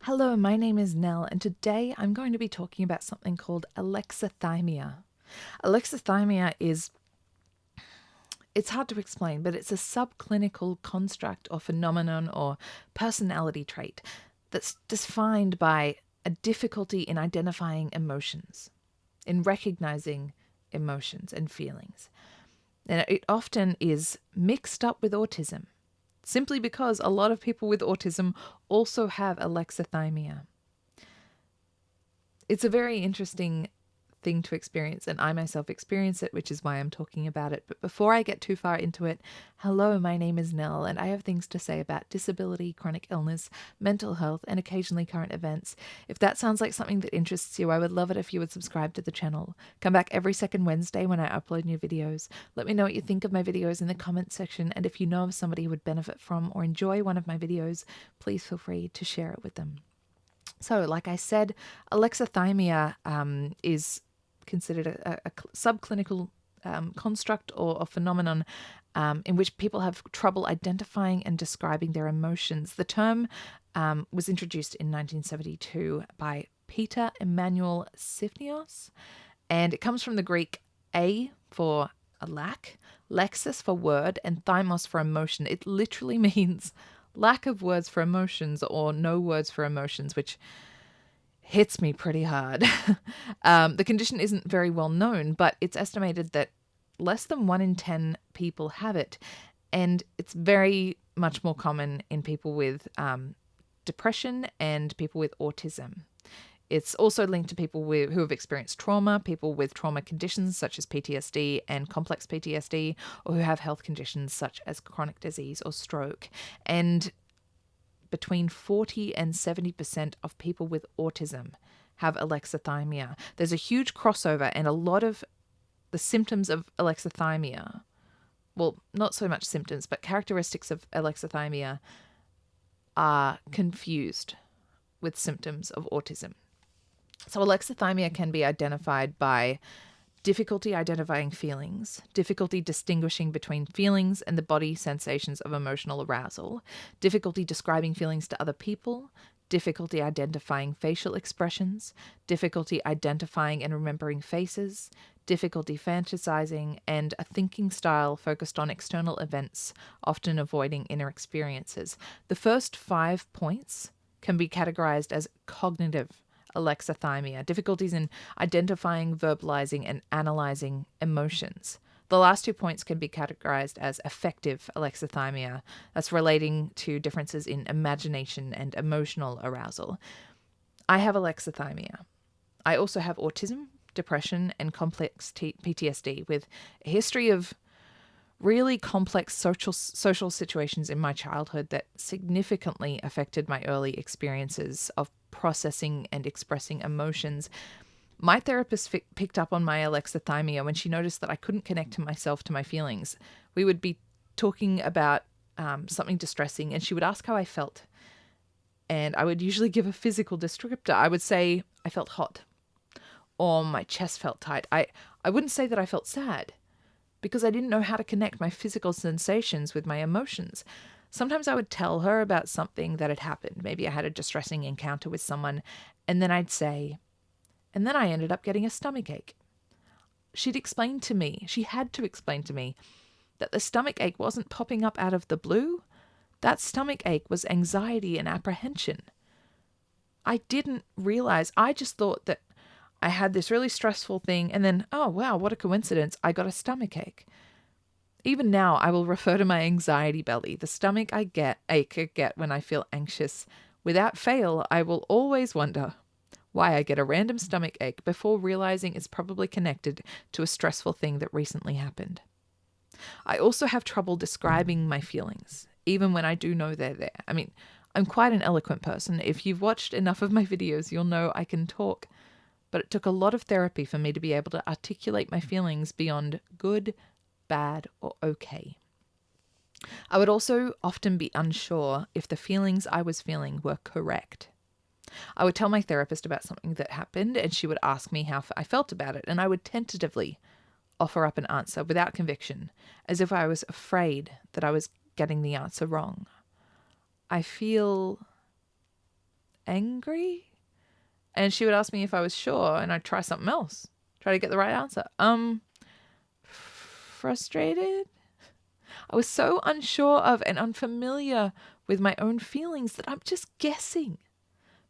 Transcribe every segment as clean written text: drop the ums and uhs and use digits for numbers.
Hello, my name is Nell, and today I'm going to be talking about something called alexithymia. Alexithymia it's hard to explain, but it's a subclinical construct or phenomenon or personality trait that's defined by a difficulty in identifying emotions, in recognizing emotions and feelings. And it often is mixed up with autism, simply because a lot of people with autism also have alexithymia. It's a very interesting thing to experience, and I myself experience it, which is why I'm talking about it. But before I get too far into it, hello, my name is Nell, and I have things to say about disability, chronic illness, mental health, and occasionally current events. If that sounds like something that interests you, I would love it if you would subscribe to the channel. Come back every second Wednesday when I upload new videos. Let me know what you think of my videos in the comments section, and if you know of somebody who would benefit from or enjoy one of my videos, please feel free to share it with them. So, like I said, alexithymia is considered a subclinical construct or a phenomenon in which people have trouble identifying and describing their emotions. The term was introduced in 1972 by Peter Emmanuel Sifnios, and it comes from the Greek a for a lack, lexis for word, and thymos for emotion. It literally means lack of words for emotions or no words for emotions, which hits me pretty hard. The condition isn't very well known, but it's estimated that less than 1 in 10 people have it. And it's very much more common in people with depression and people with autism. It's also linked to people who have experienced trauma, people with trauma conditions such as PTSD and complex PTSD, or who have health conditions such as chronic disease or stroke. And between 40 and 70% of people with autism have alexithymia. There's a huge crossover, and a lot of the symptoms of alexithymia, well, not so much symptoms, but characteristics of alexithymia are confused with symptoms of autism. So alexithymia can be identified by difficulty identifying feelings, difficulty distinguishing between feelings and the body sensations of emotional arousal, difficulty describing feelings to other people, difficulty identifying facial expressions, difficulty identifying and remembering faces, difficulty fantasizing, and a thinking style focused on external events, often avoiding inner experiences. The first 5 points can be categorized as cognitive alexithymia, difficulties in identifying, verbalizing, and analyzing emotions. The last 2 points can be categorized as affective alexithymia, that's relating to differences in imagination and emotional arousal. I have alexithymia. I also have autism, depression, and complex PTSD with a history of really complex social situations in my childhood that significantly affected my early experiences of processing and expressing emotions. My therapist picked up on my alexithymia when she noticed that I couldn't connect to myself to my feelings. We would be talking about something distressing, and she would ask how I felt. And I would usually give a physical descriptor. I would say I felt hot, or my chest felt tight. I wouldn't say that I felt sad, because I didn't know how to connect my physical sensations with my emotions. Sometimes I would tell her about something that had happened. Maybe I had a distressing encounter with someone, and then I'd say, and then I ended up getting a stomach ache. She had to explain to me that the stomach ache wasn't popping up out of the blue. That stomach ache was anxiety and apprehension. I didn't realize, I just thought that I had this really stressful thing, and then, oh wow, what a coincidence, I got a stomach ache. Even now, I will refer to my anxiety belly, the stomach I get when I feel anxious. Without fail, I will always wonder why I get a random stomach ache before realizing it's probably connected to a stressful thing that recently happened. I also have trouble describing my feelings, even when I do know they're there. I mean, I'm quite an eloquent person. If you've watched enough of my videos, you'll know I can talk. But it took a lot of therapy for me to be able to articulate my feelings beyond good, bad, or okay. I would also often be unsure if the feelings I was feeling were correct. I would tell my therapist about something that happened, and she would ask me how I felt about it, and I would tentatively offer up an answer without conviction, as if I was afraid that I was getting the answer wrong. I feel angry? And she would ask me if I was sure, and I'd try something else, try to get the right answer. Frustrated? I was so unsure of and unfamiliar with my own feelings that I'm just guessing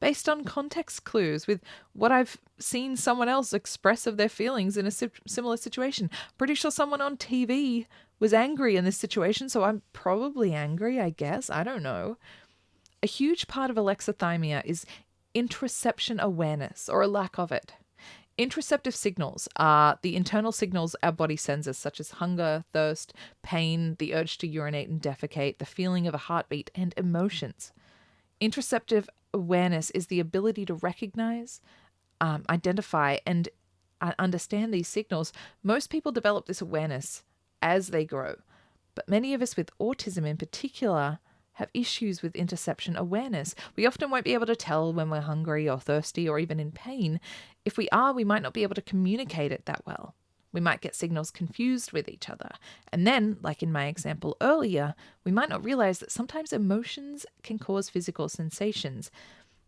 based on context clues with what I've seen someone else express of their feelings in a similar situation. Pretty sure someone on TV was angry in this situation, so I'm probably angry, I guess. I don't know. A huge part of alexithymia is interoception awareness, or a lack of it. Interoceptive signals are the internal signals our body sends us, such as hunger, thirst, pain, the urge to urinate and defecate, the feeling of a heartbeat, and emotions. Interoceptive awareness is the ability to recognize, identify, and understand these signals. Most people develop this awareness as they grow, but many of us with autism in particular have issues with interoception awareness. We often won't be able to tell when we're hungry or thirsty or even in pain. If we are, we might not be able to communicate it that well. We might get signals confused with each other. And then, like in my example earlier, we might not realize that sometimes emotions can cause physical sensations.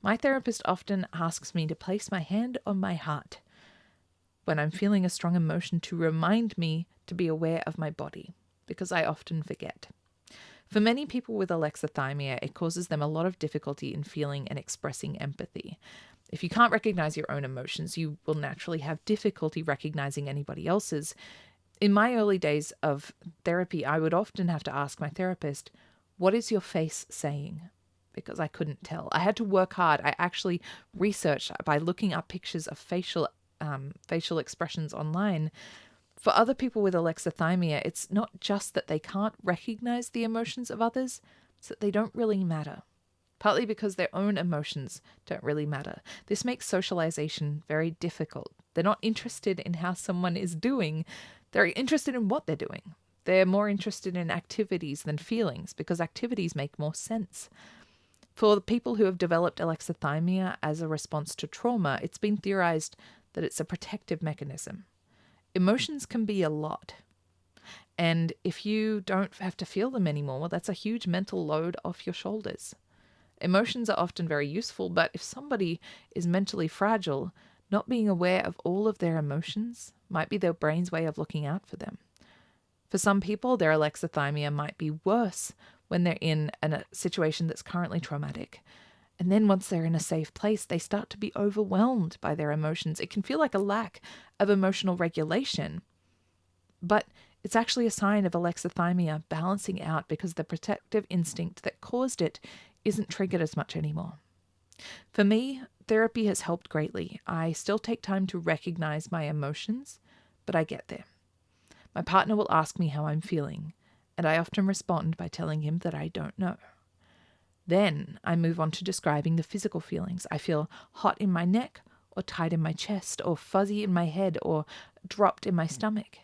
My therapist often asks me to place my hand on my heart when I'm feeling a strong emotion to remind me to be aware of my body, because I often forget. For many people with alexithymia, it causes them a lot of difficulty in feeling and expressing empathy. If you can't recognize your own emotions, you will naturally have difficulty recognizing anybody else's. In my early days of therapy, I would often have to ask my therapist, "What is your face saying?" Because I couldn't tell. I had to work hard. I actually researched by looking up pictures of facial expressions online. For other people with alexithymia, it's not just that they can't recognize the emotions of others, it's that they don't really matter. Partly because their own emotions don't really matter. This makes socialization very difficult. They're not interested in how someone is doing. They're interested in what they're doing. They're more interested in activities than feelings, because activities make more sense. For the people who have developed alexithymia as a response to trauma, it's been theorized that it's a protective mechanism. Emotions can be a lot. And if you don't have to feel them anymore, that's a huge mental load off your shoulders. Emotions are often very useful, but if somebody is mentally fragile, not being aware of all of their emotions might be their brain's way of looking out for them. For some people, their alexithymia might be worse when they're in a situation that's currently traumatic. And then once they're in a safe place, they start to be overwhelmed by their emotions. It can feel like a lack of emotional regulation, but it's actually a sign of alexithymia balancing out because the protective instinct that caused it isn't triggered as much anymore. For me, therapy has helped greatly. I still take time to recognize my emotions, but I get there. My partner will ask me how I'm feeling, and I often respond by telling him that I don't know. Then I move on to describing the physical feelings. I feel hot in my neck, or tight in my chest, or fuzzy in my head, or dropped in my stomach.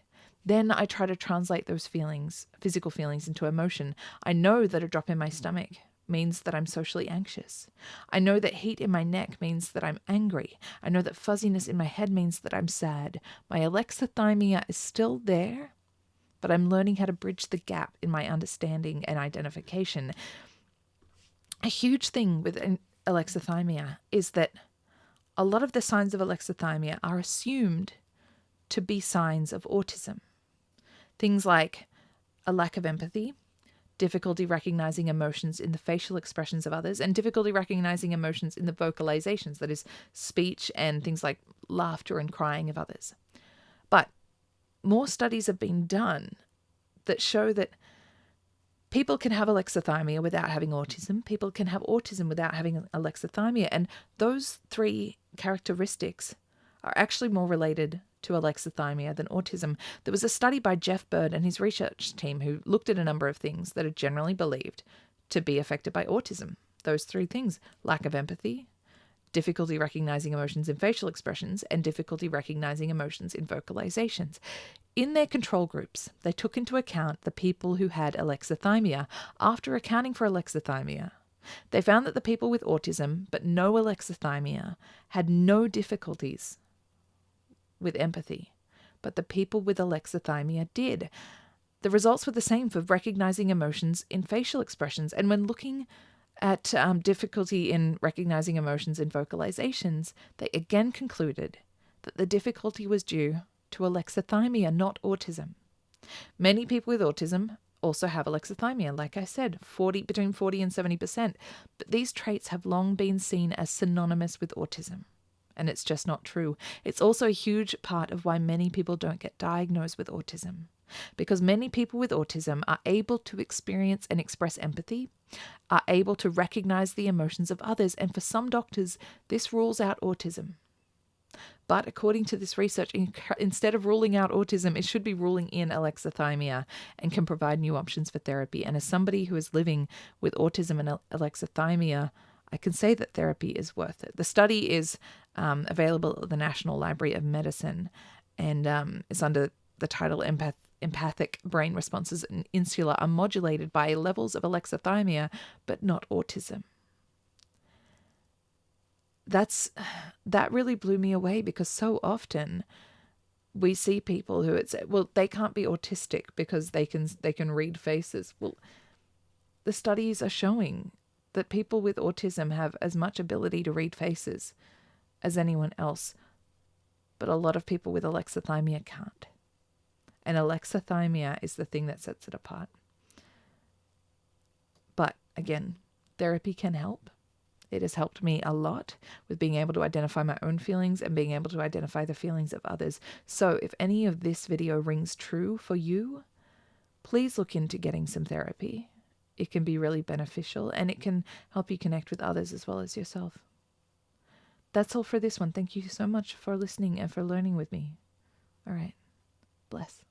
Then I try to translate those feelings, physical feelings, into emotion. I know that a drop in my stomach means that I'm socially anxious. I know that heat in my neck means that I'm angry. I know that fuzziness in my head means that I'm sad. My alexithymia is still there, but I'm learning how to bridge the gap in my understanding and identification. A huge thing with alexithymia is that a lot of the signs of alexithymia are assumed to be signs of autism. Things like a lack of empathy, difficulty recognizing emotions in the facial expressions of others, and difficulty recognizing emotions in the vocalizations, that is, speech and things like laughter and crying of others. But more studies have been done that show that people can have alexithymia without having autism. People can have autism without having alexithymia. And those three characteristics are actually more related to alexithymia than autism. There was a study by Jeff Bird and his research team who looked at a number of things that are generally believed to be affected by autism. Those three things: lack of empathy, difficulty recognizing emotions in facial expressions, and difficulty recognizing emotions in vocalizations. In their control groups, they took into account the people who had alexithymia. After accounting for alexithymia, they found that the people with autism but no alexithymia had no difficulties with empathy, but the people with alexithymia did. The results were the same for recognizing emotions in facial expressions. And when looking at difficulty in recognizing emotions and vocalizations, they again concluded that the difficulty was due to alexithymia, not autism. Many people with autism also have alexithymia, like I said, between 40 and 70%, but these traits have long been seen as synonymous with autism. And it's just not true. It's also a huge part of why many people don't get diagnosed with autism, because many people with autism are able to experience and express empathy, are able to recognize the emotions of others, and for some doctors, this rules out autism. But according to this research, instead of ruling out autism, it should be ruling in alexithymia and can provide new options for therapy. And as somebody who is living with autism and alexithymia, I can say that therapy is worth it. The study is available at the National Library of Medicine, and it's under the title Empathic Brain Responses in Insula are modulated by levels of alexithymia, but not autism. That really blew me away, because so often we see people who they can't be autistic because they can read faces. Well, the studies are showing that people with autism have as much ability to read faces as anyone else, but a lot of people with alexithymia can't. And alexithymia is the thing that sets it apart. But again, therapy can help. It has helped me a lot with being able to identify my own feelings and being able to identify the feelings of others. So if any of this video rings true for you, please look into getting some therapy. It can be really beneficial, and it can help you connect with others as well as yourself. That's all for this one. Thank you so much for listening and for learning with me. All right. Bless.